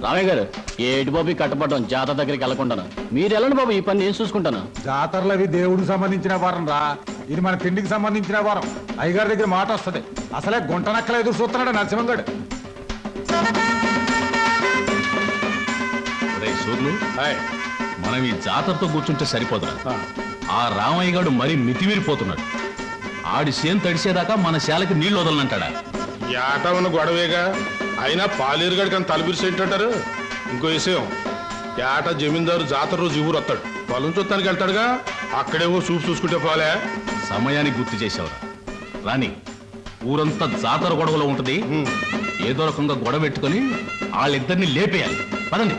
రామయ్య గారు ఏటి బాబు కట్టపడడం జాతర దగ్గరికి వెళ్ళకుండాను. మీరు వెళ్ళండి బాబు, ఈ పని నేను చూసుకుంటాను. జాతరలు అవి దేవుడికి సంబంధించిన వారం రా, ఇది మన తిండికి సంబంధించిన వారం. అయ్యగారి దగ్గర మాట వస్తుంది. అసలే గుంట నక్కల ఎదురు చూస్తున్నాడు నరసింహంగడు. మనం ఈ జాతరతో కూర్చుంటే సరిపోదా? ఆ రామయ్య గారు మరీ మితిమీరిపోతున్నాడు. ఆడి సేను తడిసేదాకా మన శాలకి నీళ్లు వదలనంటాడా? ఏట ఉన్న గొడవేగా, అయినా పాలేరుగాడికి అని తలపిరిసేంటారు. ఇంకో విషయం, ఏట జమీందారు జాతర రోజు ఊరు వస్తాడు, పొలం చూస్తానికి వెళ్తాడుగా, అక్కడేమో చూపు చూసుకుంటే పోలే. సమయానికి గుర్తు చేసావురా. రాని ఊరంతా జాతర గొడవలో ఉంటది. ఏదో రకంగా గొడవ పెట్టుకుని వాళ్ళిద్దరిని లేపేయాలి. పదండి.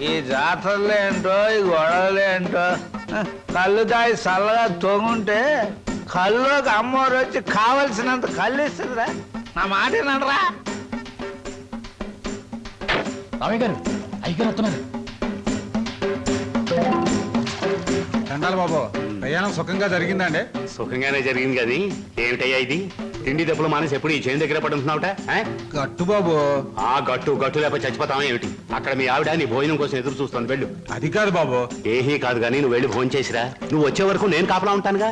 ఈ జాతరలు ఏంటో, ఈ గొడవలు ఏంటో, కళ్ళు తాగి చల్లగా తొంగుంటే కళ్ళుకి అమ్మవారు వచ్చి కావలసినంత కళ్ళు ఇస్తుందిరా. నా మాట ఏనరా? రామయ్య గారు, అయ్యగారు వస్తున్నారు. చండాలి బాబు, ప్రయాణం సుఖంగా జరిగిందండి? సుఖంగానే జరిగింది కానీ ఏమిటయ్యా ఇది? తిండి దెబ్బలు మానేసి ఎప్పుడు ఈ చేను దగ్గర పడుతున్నావుట? గట్టు బాబు. ఆ గట్టు లేకపోతే చచ్చిపోతావా ఏమిటి? అక్కడ మీ ఆవిడ నీ భోజనం కోసం ఎదురు చూస్తాను, వెళ్ళు. అది కాదు బాబు. ఏహీ కాదు కానీ నువ్వు వెళ్ళి భోజనం చేసిరా. నువ్వు వచ్చే వరకు నేను కాపలా ఉంటానుగా.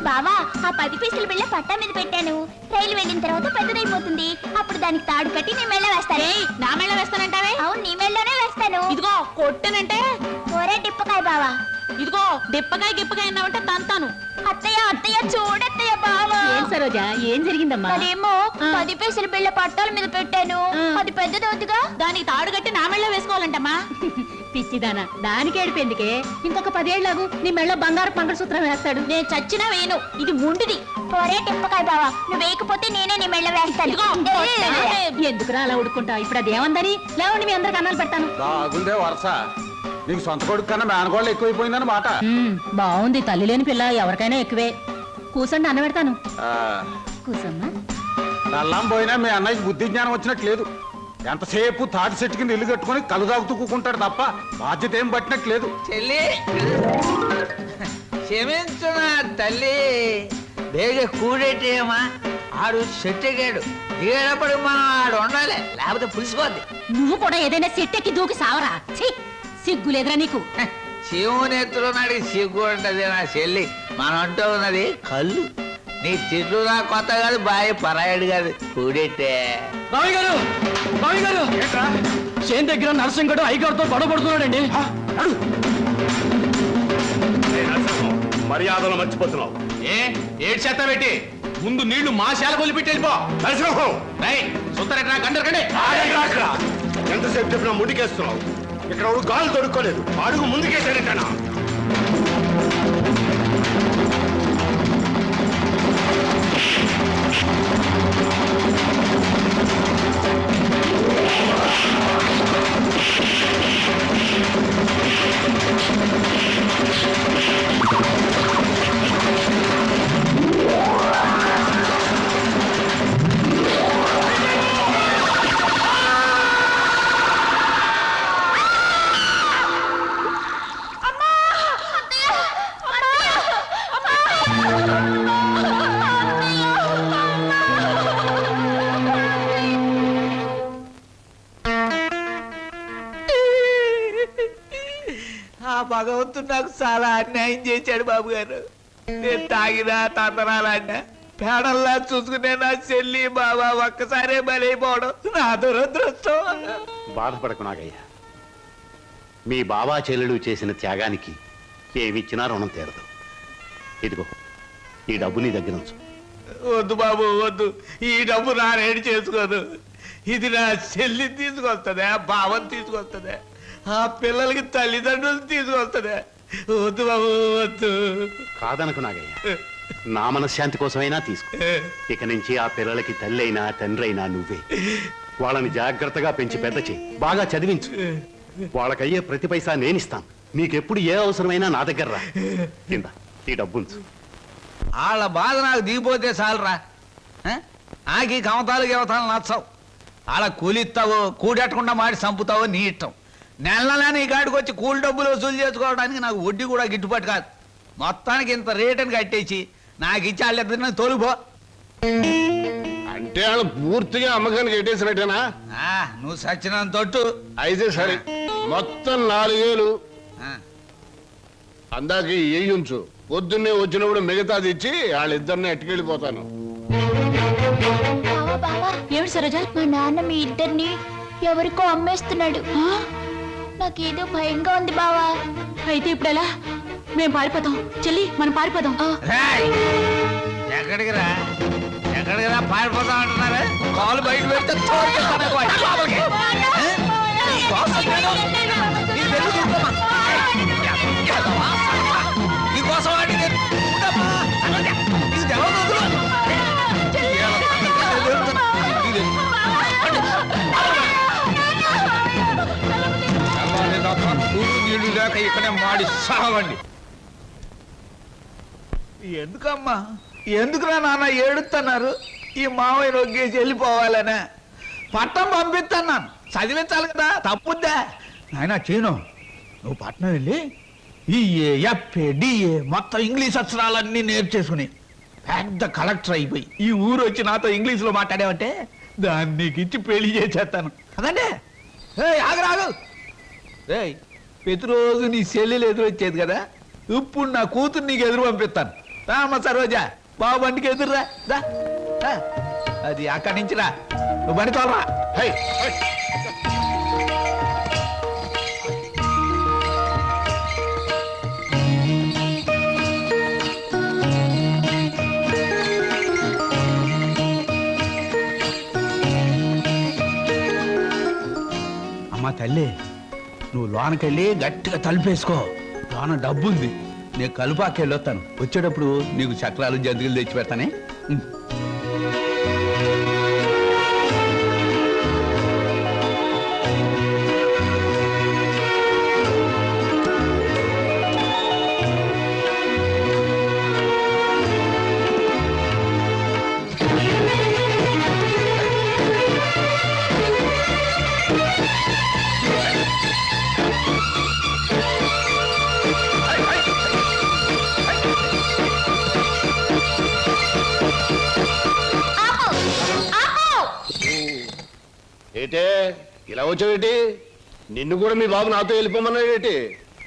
బావా, ఆ 10 పైసలు బిళ్ళ పట్టా మీద పెట్టాను. రైలు వెళ్ళిన తర్వాత పెద్దదైపోతుంది. అప్పుడు దానికి తాడు కట్టి నీ మెళ్ళ వేస్తాను. నా మెళ్ళ వేస్తానంటావే? అవును, నీ మెళ్ళలోనే వేస్తాను. ఇదిగో కొట్టనంటే ఒరే టిప్పకాయ బావా. ఇదిగో డిప్పకాయ గిప్పకాయ అన్నావంటే తంతాను. అత్తయ్య అత్తయ్య చూడత్తయ్య బావా. ఏం సరోజా, ఏం జరిగిందమ్మా? అదేమో 10 పైసలు బిళ్ళ పట్టాల మీద పెట్టాను. అది పెద్దదవుతుగా, దానికి తాడు కట్టి నా మెళ్ళ వేసుకోవాలంటమ్మా. పిచ్చిదానా, దానికి ఏడిపోయిందికే. ఇంకొక 10 ఏళ్లకు నీ మెళ్ళ బంగారు మంగళసూత్రం వేస్తాడు. నేను చచ్చినా వేయను. ఇది ముండిది. ఒరే టిప్పకాయ బావా, నువ్వు వేయకపోతే నేనే నీ మెళ్ళ వేస్తాను. ఎందుకురా అలా ఉడుకుంటా? ఇప్పుడు అదేమందని లేవండి, మీ అందరికి అన్నాలు పెడతాను. బాగుందే వరుస. నీకు సొంత కొడుకు కన్నా మేనగోళ్ళు ఎక్కువైపోయిందని మాట. బాగుంది, తల్లి లేని పిల్ల ఎవరికైనా ఎక్కువే. కూసండి, అన్న పెడతాను. కూసమ్మా. నల్లం పోయినా మీ అన్నయ్యకి బుద్ధి జ్ఞానం వచ్చినట్టు లేదు. ఎంతసేపు తాటి చెట్టు కింద ఇల్లు కట్టుకుని కలు తాగుతూ కూకుంటాడు తప్ప బాధ్యత ఏం పట్టినట్లేదు. చెల్లి క్షమించునా తల్లి, బేగ కూడేటేమా. ఆడు చెట్టెగాడు, దిగేటప్పుడు మనం ఆడు ఉండాలి, లేకపోతే పులిసిపోద్ది. నువ్వు కూడా ఏదైనా చెట్టెక్కి దూకి సావరా. సిగ్గులేదురా నీకు? శివుని ఎత్తులున్నాడు, సిగ్గు ఉంటది నా చెల్లి. మనం అంటూ ఉన్నది కళ్ళు. నీ తిట్లు నా కొత్త కాదు, బాయ్ పరాయడు కాదు, కూడెట్టే. రామయ్య గారు, రామయ్య గారు, చేను దగ్గర నరసింహగడు అయ్యగారితో గొడవ పడుతున్నాడండి. మర్యాదలు మర్చిపోతున్నావు. ఏడు చేత పెట్టి ముందు నీళ్లు మా శాల కొలి పెట్టి వెళ్ళిపో. ఎంతసేపు చెప్పినా ముందుకేస్తున్నావు. ఇక్కడ గాలు దొరుకోలేదు, అడుగు ముందుకేసారంటనా? ఆ భగవంతుడు నాకు చాలా అన్యాయం చేశాడు బాబు గారు. నేను తాగినా తందనాలన్నా పేడల్లా చూసుకునే నా చెల్లి బాబా ఒక్కసారే బలైపోవడం నా దురదృష్టం. బాధపడకు నాగయ్య, మీ బాబా చెల్లెలు చేసిన త్యాగానికి ఏమిచ్చినా రుణం తీరదు. ఇదిగో ఈ డబ్బు నీ దగ్గర ఉంచు. వద్దు బాబు వద్దు, ఈ డబ్బు నా రేడి చేసుకోదు. ఇది నా చెల్లి తీసుకొస్తుందా, బావని తీసుకొస్తుందా, ఆ పిల్లలకి తల్లిదండ్రులు తీసుకొస్తుందా? వద్దు బాబు వద్దు. కాదనకు నాగయ్య, నా మనశ్శాంతి కోసమైనా తీసుకో. ఇక నుంచి ఆ పిల్లలకి తల్లి అయినా తండ్రి అయినా నువ్వే. వాళ్ళని జాగ్రత్తగా పెంచి పెద్ద చేయి, బాగా చదివించు. వాళ్ళకయ్యే ప్రతి పైసా నేనిస్తాను. నీకెప్పుడు ఏ అవసరమైనా నా దగ్గర రా. కింద ఈ డబ్బుంచు. వాళ్ళ బాధ నాకు దిగిపోతే చాలరా. నాకు ఈ కమతాలు గవతాలు నచ్చవు. వాళ్ళ కూలిస్తావో కూడెట్టకుండా మాడి చంపుతావో నీ ఇష్టం. నెల నెల నీ కాడికి వచ్చి కూలి డబ్బులు వసూలు చేసుకోవడానికి నాకు వడ్డీ కూడా గిట్టుబాటు కాదు. మొత్తానికి ఇంత రేటుని కట్టేసి నాకు ఇచ్చి వాళ్ళిద్దరిని తోలుపో. అంటే వాళ్ళు పూర్తిగా అమ్మకానికి ఎట్టేసినట్టేనా? నువ్వు సచ్చినంత తొట్టు. అయితే సరే, మొత్తం 4000. ఆ, అందాక ఉంచు, పొద్దున్నే వచ్చినప్పుడు మిగతాది ఇచ్చి వాళ్ళిద్దరిని ఎట్టుకెళ్ళిపోతాను. బావా బావా, ఏమిటి సరోజ? మా నాన్న మీ ఇద్దరిని ఎవరికో అమ్మేస్తున్నాడు. నాకేదో భయంగా ఉంది బావా. అయితే ఇప్పుడు ఎలా? మేము పారిపోతాం చెల్లి, మనం పారిపోదాం. రేయ్, ఎక్కడికి రా పారిపోతాం అంటున్నారా? కాలు బయట పెడితే తోలుకెళ్తాను ఎక్కువ. లోపలికి. నీ కోసం నీ పెళ్లి చూసుకోమా. నీ కోసం వాడి ఉండమ్మా. నీకు తెలవదు వదులు. నీళ్లు లేక ఇక్కడే మాడి సావండి. ఎందుకమ్మా, ఎందుకురా నాన్న ఏడుస్తున్నారు? ఈ మావయ్య నొగ్గేసి వెళ్ళిపోవాలనే పట్నం పంపిస్తున్నాను, చదివించాలి కదా, తప్పుద్దా నాయన? చీను, నువ్వు పట్నం వెళ్ళి ఈ ఎఫ్ఏ డిఏ మొత్తం ఇంగ్లీష్ అక్షరాలన్నీ నేర్చేసుకుని పెద్ద కలెక్టర్ అయిపోయి ఈ ఊరు వచ్చి నాతో ఇంగ్లీష్లో మాట్లాడావంటే దాన్ని నీకు ఇచ్చి పెళ్లి చేసేస్తాను. అదండి ఆగరాగు. రేయ్, ప్రతిరోజు నీ చెల్లెలు ఎదురు వచ్చేది కదా, ఇప్పుడు నా కూతురు నీకు ఎదురు పంపిస్తాను. రామ్మ సరోజా, బాబు బండికి ఎదురురా. అది అక్కడి నుంచి రా, నువ్వు బండి తోలరా. High, high. అమ్మా తల్లి, నువ్వు లోనకెళ్ళి గట్టిగా తలుపేసుకో. లోన డబ్బు ఉంది, నేను కలుపాకెళ్ళి వస్తాను. వచ్చేటప్పుడు నీకు చక్రాలు జంతికలు తెచ్చి పెడతానే. ఏటే ఇలా వచ్చావేటి? నిన్ను కూడా మీ బాబు నాతో వెళ్ళిపోమన్నాడేటి?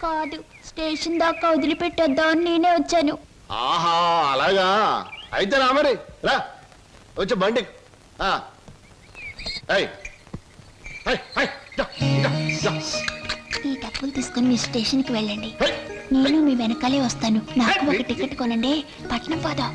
కాదు, స్టేషన్ దాకా వదిలిపెట్టొద్దామని నేనే వచ్చాను. ఆహా, అలాగా? అయితే రా మరి, రా వచ్చే బండి. ఈ డబ్బులు తీసుకుని మీ స్టేషన్కి వెళ్ళండి, నేను మీ వెనకాలే వస్తాను. నాకు ఒక టికెట్ కొనండి, పట్నం పోదాం.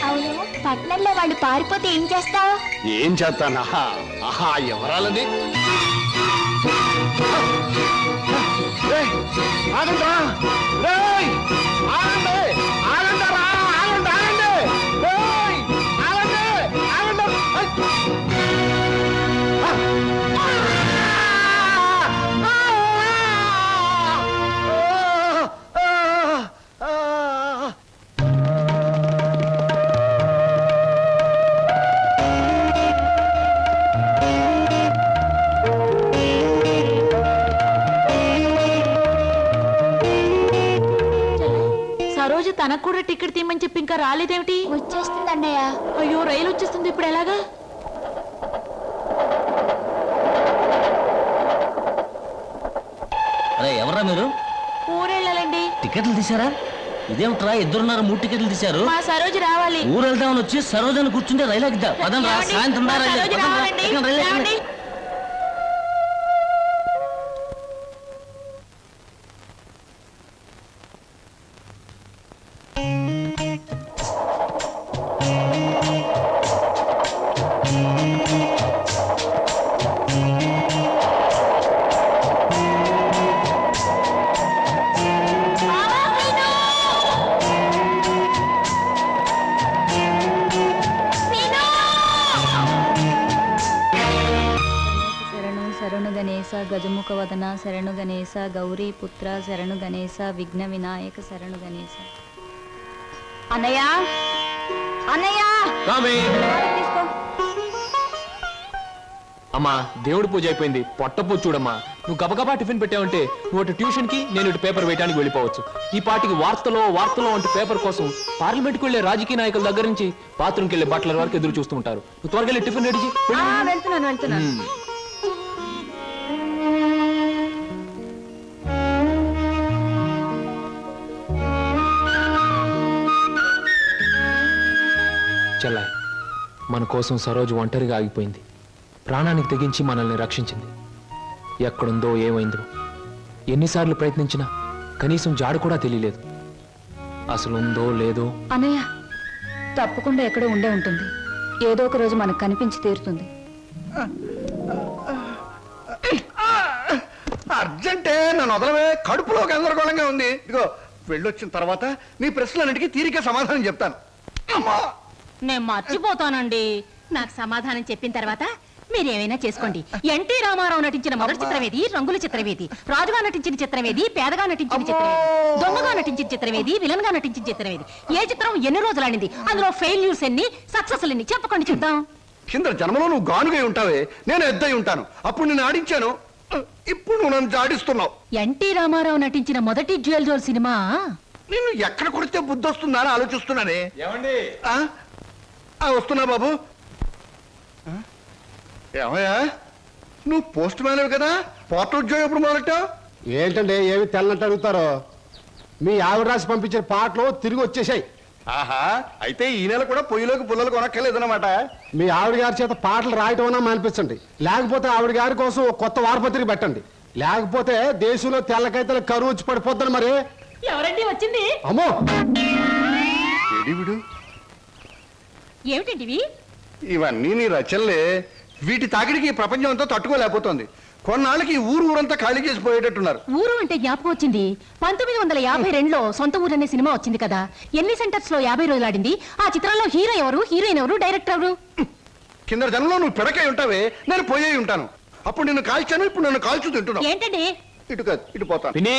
అవును, పట్నంలో వాళ్ళు పారిపోతే ఏం చేస్తావు? ఏం చేస్తానా? ఆహా, ఎవరాలది? ఆగండి, సరోజ తనకు కూడా టికెట్ తీయమని చెప్పి ఇంకా రాలేదేమిటి? వచ్చేస్తుంది అన్నయ్య. అయ్యో, రైలు వచ్చేస్తుంది, ఇప్పుడు ఎలాగా? అరే ఎవరా మీరు? ఊరెళ్ళాలండి. టికెట్లు తీసారా? ఇదేమిట్రా, ఇద్దరున్నారు 3 టికెట్లు తీశారు. మా సరోజ రావాలి. ఊరు వెళ్దామని వచ్చి సరోజని కూర్చుంటే రైలు ఎక్కుదా? పదండి రా, ఏమండి? సాయంత్రం మా రా, రైలు సరోజ పదండి రా, రావాలండి. ఎక్కండి, రైలు ఎక్కండి. ఏమండి? గజముఖ వదన శరణు గణేశ గౌరీ పుత్ర శరణు గణేశ విఘ్న వినాయక శరణు గణేశ. అన్నయ్య అన్నయ్య తీసుకో. అమ్మా దేవుడి పూజ అయిపోయింది, పొట్ట పూజ చూడమ్మా. నువ్వు గబగబా టిఫిన్ పెట్టావంటే నువ్వు అటు ట్యూషన్ కి, నేను ఇటు పేపర్ వేయడానికి వెళ్ళిపోవచ్చు. ఈ పాటికి వార్తలో అంటే పేపర్ కోసం పార్లమెంట్కి వెళ్లే రాజకీయ నాయకుల దగ్గర నుంచి బాత్రూమ్కి వెళ్లే బట్టల వరకు ఎదురు చూస్తూ ఉంటారు. నువ్వు త్వరగా వెళ్ళి టిఫిన్ రెడీ చేయి. వెళ్తున్నాను. చెల్లాయ్, మన కోసం సరోజు ఒంటరిగా ఆగిపోయింది. ప్రాణానికి తెగించి మనల్ని రక్షించింది. ఎక్కడుందో ఏమైందో ఎన్నిసార్లు ప్రయత్నించినా కనీసం జాడు కూడా తెలియలేదు. అసలు ఉందో లేదో. అన్నయ్య తప్పకుండా ఎక్కడో ఉండే ఉంటుంది. ఏదో ఒక రోజు మనకు కనిపించి తీరుతుంది. అర్జెంటే నన్ను వదలవే, కడుపులో గందరగోళంగా ఉంది. ఇదిగో వెళ్ళొచ్చిన తర్వాత నీ ప్రశ్నలన్నిటికీ తీరిక సమాధానం చెప్తాను. అమ్మా నేను మర్చిపోతానండి. నాకు సమాధానం చెప్పిన తర్వాత మీరేమైనా చేసుకోండి. ఎన్టీ రామారావు నటించిన మొదటి చిత్రమేది, రంగుల చిత్రమేది, రాజుగా నటించిన చిత్రమేది, పేదగా నటించిన చిత్రమేది, దొంగగా నటించిన చిత్రమేది, విలన్ గా నటించిన చిత్రమేది, ఏ చిత్రం ఎన్ని రోజులు ఆడింది, అందులో ఫెయిల్యూర్స్ ఎన్ని, సక్సెస్ ఎన్ని చెప్పకండి చూద్దాం. కింద జన్మలో నువ్వు గానుగై ఉంటావే, నేను ఎద్దై ఉంటాను. అప్పుడు నేను ఆడించాను, ఇప్పుడు నువ్వు నన్ను జాడిస్తున్నావు. ఎన్టీ రామారావు నటించిన మొదటి జ్యువెల్ జోల్ సినిమా నేను ఎక్కడ కొడితే బుద్ధి వస్తుందా అని ఆలోచిస్తున్నానే. ఏమండి? వస్తున్నా బాబు. ఏమయ్యా, నువ్వు పోస్ట్ మ్యాన్ కదా, పోర్టల్ ఉద్యోగం ఎప్పుడు మొదలెట్టావు? ఏంటండి ఏమి తెల్లనట్టు అడుగుతారో? మీ ఆవిడ రాసి పంపించిన పాటలు తిరిగి వచ్చేసాయి. ఆహా, అయితే ఈ నెల కూడా పొయ్యిలోకి పుల్లలు కొనక్కర్లేదన్నమాట. మీ ఆవిడ గారి చేత పాటలు రాయటం అన్నా మానిపించండి. లేకపోతే ఆవిడ గారి కోసం ఒక కొత్త వారపత్రిక పెట్టండి. లేకపోతే దేశంలో తెల్లకైతే కరువు వచ్చి పడిపోద్దని. మరి ఎవరండి వచ్చింది? అమ్మో, విడు ఏమిటండి ఇవన్నీ నీ రచనలే. వీటి తాకిడికి ఈ ప్రపంచం అంతా తట్టుకోలేకపోతుంది. కొన్నాళ్ళకి ఈ ఊరంతా ఖాళీ చేసి పోయేటట్టున్నారు. ఊరు అంటే జ్ఞాపకం వచ్చింది. 1952లో సొంత ఊరు అనే సినిమా వచ్చింది కదా. ఎన్ని సెంటర్స్ లో 50 రోజులు ఆడింది. ఆ చిత్రంలో హీరో ఎవరు, హీరోయిన్ ఎవరు, డైరెక్టర్ ఎవరు? కింద జనంలో నువ్వు పిడకై ఉంటావే, నేను పోయే ఉంటాను. అప్పుడు నిన్ను కాల్చాను, ఇప్పుడు నన్ను కాల్చు తింటున్నావు. ఏంటండి? ఇటు కాదు, ఇటు పోతాను. పిన్ని,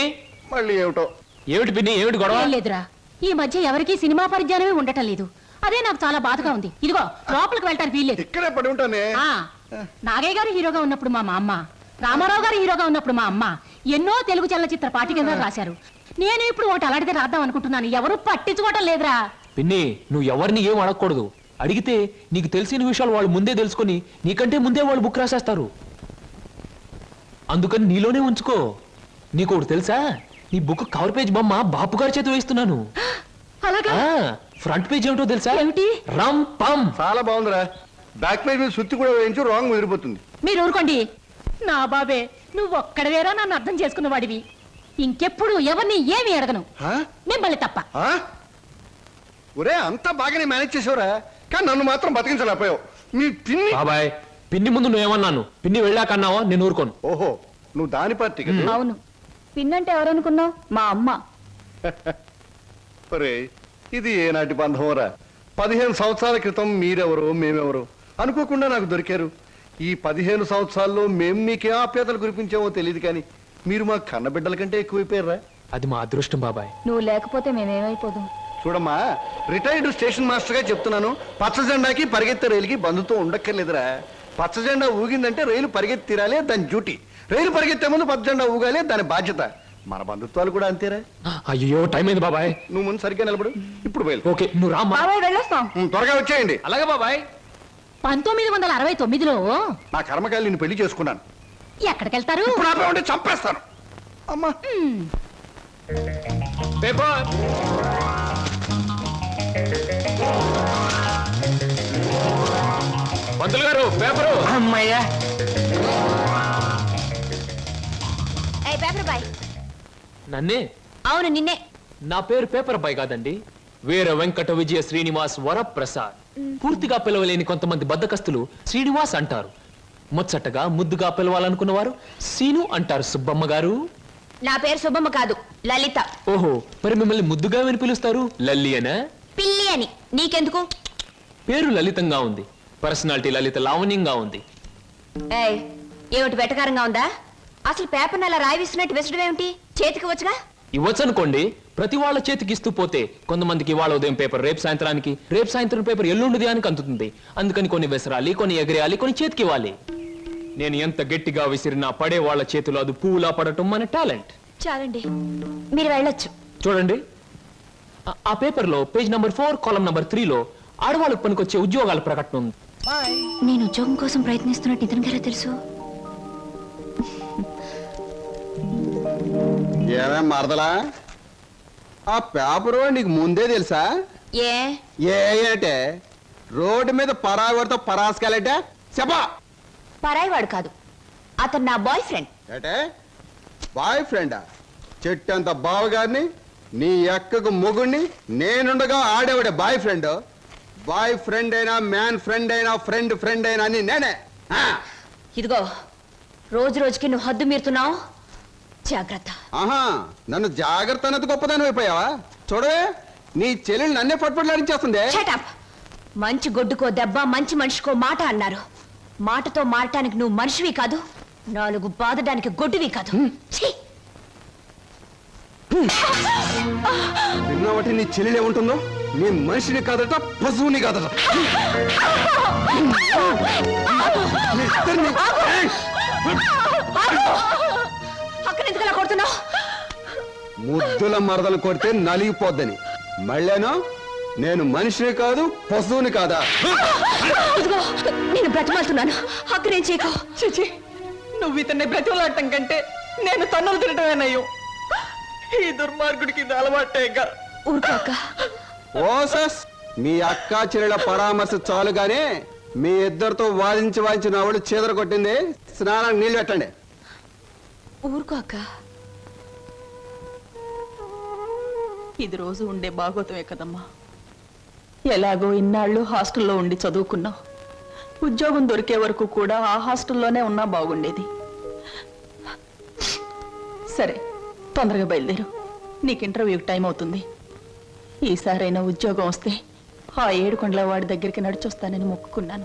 మళ్ళీ ఏమిటో. ఏమిటి పిన్ని, ఏమిటి గొడవ? ఏం లేదురా, ఈ మధ్య ఎవరికి సినిమా పరిజ్ఞానమే ఉండటం లేదు. అదే నాకు చాలా బాధగా ఉంది. ఇదిగో లోపలికి వెళ్ళటానికి వీల్లేదు. ఇక్కడే పడి ఉంటానే. నాగయ్య గారు హీరోగా ఉన్నప్పుడు మా అమ్మ, రామారావు గారు హీరోగా ఉన్నప్పుడు మా అమ్మ ఎన్నో తెలుగు చలనచిత్ర పాఠ్యగ్రంథాలు రాశారు. నేను ఇప్పుడు ఒకటి అలాంటిదే రాద్దాం అనుకుంటున్నాను. ఎవరు పట్టించుకోవటం లేదురా. పిన్ని, నువ్వు ఎవరిని ఏం అడగకూడదు. అడిగితే నీకు తెలిసిన విషయాలు వాళ్ళు ముందే తెలుసుకొని నీకంటే ముందే వాళ్ళు బుక్ రాసేస్తారు. అందుకని నీలోనే ఉంచుకో. నీకు ఒకటి తెలుసా, నీ బుక్ కవర్ పేజ్ బొమ్మ బాపు గారి చేత వేస్తున్నాను. అలాగా? ఫ్రంట్ పేజ్ ఏమిటో తెలుసా? ఏమిటి? రమ్ పమ్. చాలా బాగుందిరా. బ్యాక్ పేజ్ మీద సుత్తి కూడా వేయించు, రాంగ్ ముదిరిపోతుంది. మీరు ఊరుకోండి. నా బాబే, నువ్వు ఒక్కడవేరా నన్ను అర్థం చేసుకున్న వాడివి. ఇంకెప్పుడు ఎవరిని ఏమి అడగను, మిమ్మల్ని తప్ప. ఒరే, అంతా బాగానే మేనేజ్ చేసావురా, కానీ నన్ను మాత్రం బతికించలేకపోయావు. మీ పిన్ని. బాబాయ్, పిన్ని ముందు నువ్వేమన్నాను, పిన్ని వెళ్ళాకన్నావా? నేను ఊరుకోను. ఓహో, నువ్వు దాని పార్టీ కదా. అవును, పిన్నంటే ఎవరనుకున్నావు? మా అమ్మ. ఒరే, ఇది ఏనాటి బంధంరా. 15 సంవత్సరాల క్రితం మీరెవరో మేమెవరో అనుకోకుండా నాకు దొరికారు. ఈ 15 సంవత్సరాల్లో మేము మీకే ఆప్యాతలు కురిపించామో తెలియదు, కానీ మీరు మా కన్నబిడ్డల కంటే ఎక్కువైపోయారా. అది మా అదృష్టం బాబాయ్. నువ్వు లేకపోతే మేమేమైపోదు. చూడమ్మా, రిటైర్డ్ స్టేషన్ మాస్టర్ గా చెప్తున్నాను, పచ్చ జెండాకి పరిగెత్తే రైలుకి బంధుతో ఉండక్కర్లేదురా. పచ్చ జెండా ఊగిందంటే రైలు పరిగెత్తి తీరాలే, దాని డ్యూటీ. రైలు పరిగెత్తే ముందు పచ్చ జెండా ఊగాలే, దాని బాధ్యత. మన బంధుత్వాలు కూడా అంతేరా. అయ్యో, టైం అయింది బాబాయ్. నువ్వు ముందు సరిగ్గా నిలబడు, ఇప్పుడు బయలు. ఓకే, నువ్వు రామ్మా. బాబాయ్ వెళ్ళొస్తాం. త్వరగా వచ్చేయండి. అలాగే బాబాయ్. 1969లో నా కర్మకాయలు నేను పెళ్లి చేసుకున్నాను. ఎక్కడికెళ్తారు? ఇప్పుడు ఆపే ఉంటే చంపేస్తాను. అమ్మా, పేపర్. పంతులు గారు, పేపరు. అమ్మయ్యా. Paper boy. నన్నే? అవును, నిన్నే. నా పేరు పేపర్ బాయ్ కాదండి, వీర వెంకట విజయ శ్రీనివాస్ వరప్రసాద్. పూర్తిగా పిలవలేని కొంతమంది బద్దకస్తులు శ్రీనివాస్ అంటారు. ముచ్చటగా ముద్దుగా పిలవాలనుకున్న వారు సీను అంటారు. సుబ్బమ్మ గారు. నా పేరు సుబ్బమ్మ కాదు, లలిత. ఓహో, మరి మిమ్మల్ని ముద్దుగా విని పిలుస్తారు లల్లి అనా? పిల్లి అని. నీకెందుకు? పేరు లలితంగా ఉంది, పర్సనాలిటీ లలిత లావణ్యంగా ఉంది. ఏమిటి వెటకారంగా ఉందా? అసలు పేపర్ అలా రాయిస్తున్నట్టు విసడం ఏమిటి? చేతికి వచ్చుగా. ఇవ్వచ్చు అనుకోండి, ప్రతి వాళ్ళ చేతికి ఇస్తూ పోతే కొంతమందికి ఇవాళ ఉదయం పేపర్ రేపు సాయంత్రానికి, రేపు సాయంత్రం పేపర్ ఎల్లుండి దానికి అందుతుంది. అందుకని కొన్ని విసరాలి, కొన్ని ఎగరేయాలి, కొన్ని చేతికి ఇవ్వాలి. నేను ఎంత గట్టిగా విసిరినా పడే వాళ్ళ చేతిలో అది పువ్వులా పడటం మన టాలెంట్. చాలండి, మీరు వెళ్ళొచ్చు. చూడండి, ఆ పేపర్ లో పేజ్ నంబర్ 4 కాలం నంబర్ 3లో ఆడవాళ్ళకు పనికొచ్చే ఉద్యోగాల ప్రకటన ఉంది. నేను ఉద్యోగం కోసం ప్రయత్నిస్తున్నట్టు ఇతనికి ఎలా తెలుసు? ఏమేం మరదలా, ఆ పేపరు నీకు ముందే తెలుసా? ఏ ఏంటే రోడ్డు మీద పరాగడితో పరాసుకెళ్ళటే చెప్పా. పరాయివాడు కాదు, అతను నా బాయ్ ఫ్రెండ్. ఏటే బాయ్ ఫ్రెండా? చెట్టంత బావగారిని, నీ ఎక్కకు మొగుణ్ణి, నేనుండగా ఆడేవాడే బాయ్ ఫ్రెండ్. బాయ్ ఫ్రెండ్ అయినా, మ్యాన్ ఫ్రెండ్ అయినా, ఫ్రెండ్ ఫ్రెండ్ అయినా అని నేనే. ఇదిగో, రోజు రోజుకి నువ్వు హద్దు మీరుతున్నావు, జాగ్రత్త. ఆహా, నన్ను జాగ్రత్త అన్నది గొప్పదాని అయిపోయావా? చూడవే, నీ చెల్లెలు నన్నే పట్టుపట్లాడించేస్తుంది. Shut up. మంచి గొడ్డుకో దెబ్బ, మంచి మనిషికో మాట అన్నారు. మాటతో మారటానికి నువ్వు మనిషివి కాదు, 4 బాదడానికి గొడ్డువి కాదు. ఛీ! విన్నావటి నీ చెల్లెలు ఏముంటుందో? నీ మనిషిని కాదట, పశువుని కాదట. మీ ఇద్దరిని- ఏయ్! అక్కడ ఎందుకలా కొడుతున్నావు? ముద్దుల మరదలు కొడితే నలిగిపోద్దని. మళ్ళేనో నేను మనిషిని కాదు, పశువుని కాదా? ఇదిగో, నేను బ్రతిమాలుతున్నాను, అక్కడేం చేయకు. చిచి, నువ్వు ఇతన్ని బ్రతిమలాడటం కంటే నేను తన్నులు తినటమేనయ్యో. ఈ దుర్మార్గుడికి ఇది అలవాటేగా. ఊరుకో అక్క. ఓసస్, మీ అక్క చెల్లెల పరామర్శ చాలుగానే మీ ఇద్దరితో వాదించి వాదించి నా వాళ్ళు చీదర కొట్టింది. స్నానానికి నీళ్ళు పెట్టండి. ఊరుకో అక్క. ఇది రోజు ఉండే బాగోతమే కదమ్మా. ఎలాగో ఇన్నాళ్ళు హాస్టల్లో ఉండి చదువుకున్నావు. ఉద్యోగం దొరికే వరకు కూడా ఆ హాస్టల్లోనే ఉన్నా బాగుండేది. సరే, తొందరగా బయలుదేరు, నీకు ఇంటర్వ్యూకి టైం అవుతుంది. ఈసారైనా ఉద్యోగం వస్తే ఆ 7 కొండల వాడి దగ్గరికి నడిచొస్తానని మొక్కుకున్నాను.